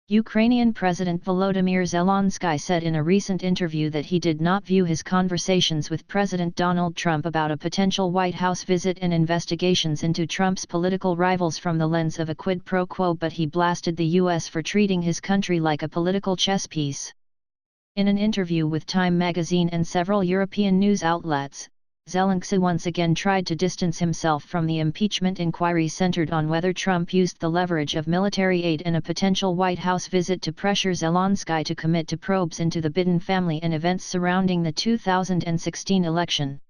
Ukrainian President Volodymyr Zelensky said in a recent interview that he did not view his conversations with President Donald Trump about a potential White House visit and investigations into Trump's political rivals from the lens of a quid pro quo, but he blasted the US for treating his country like a political chess piece. In an interview with Time magazine and several European news outlets, Zelensky once again tried to distance himself from the impeachment inquiry centered on whether Trump used the leverage of military aid and a potential White House visit to pressure Zelensky to commit to probes into the Biden family and events surrounding the 2016 election.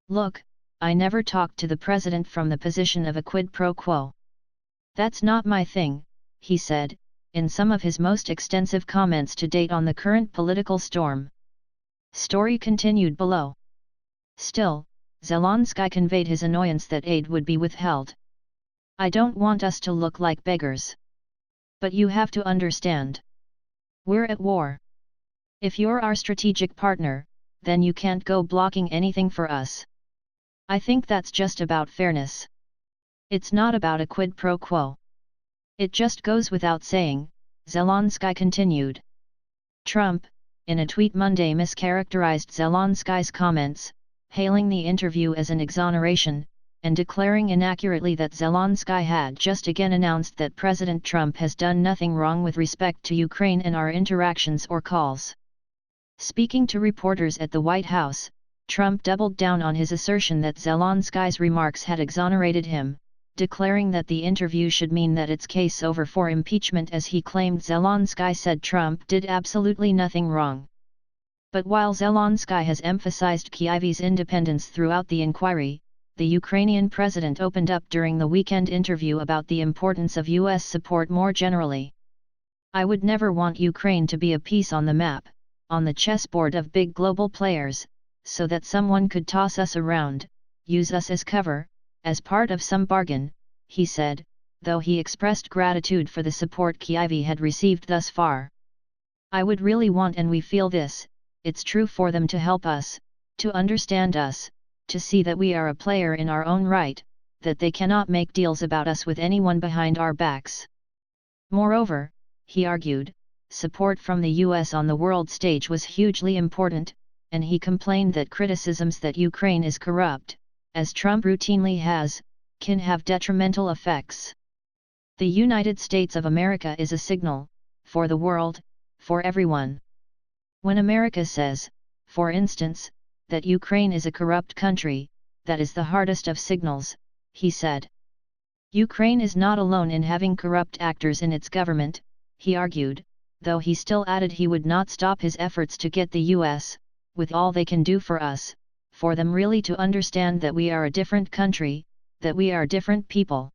"Look, I never talked to the president from the position of a quid pro quo. That's not my thing," he said, in some of his most extensive comments to date on the current political storm. Story continued below. Still, Zelensky conveyed his annoyance that aid would be withheld. "I don't want us to look like beggars. But you have to understand. We're at war. If you're our strategic partner, then you can't go blocking anything for us. I think that's just about fairness. It's not about a quid pro quo. It just goes without saying," Zelensky continued. Trump, in a tweet Monday, mischaracterized Zelensky's comments, hailing the interview as an exoneration, and declaring inaccurately that Zelensky had just again announced that President Trump has done nothing wrong with respect to Ukraine and our interactions or calls. Speaking to reporters at the White House, Trump doubled down on his assertion that Zelensky's remarks had exonerated him, declaring that the interview should mean that it's case over for impeachment, as he claimed Zelensky said Trump did absolutely nothing wrong. But while Zelensky has emphasized Kyiv's independence throughout the inquiry, the Ukrainian president opened up during the weekend interview about the importance of U.S. support more generally. "I would never want Ukraine to be a piece on the map, on the chessboard of big global players, so that someone could toss us around, use us as cover, as part of some bargain," he said, though he expressed gratitude for the support Kyiv had received thus far. "I would really want, and we feel this, it's true for them to help us, to understand us, to see that we are a player in our own right, that they cannot make deals about us with anyone behind our backs." Moreover, he argued, support from the US on the world stage was hugely important, and he complained that criticisms that Ukraine is corrupt, as Trump routinely has, can have detrimental effects. "The United States of America is a signal, for the world, for everyone. When America says, for instance, that Ukraine is a corrupt country, that is the hardest of signals," he said. Ukraine is not alone in having corrupt actors in its government, he argued, though he still added he would not stop his efforts to get the US, with all they can do for us, for them really to understand that we are a different country, that we are different people.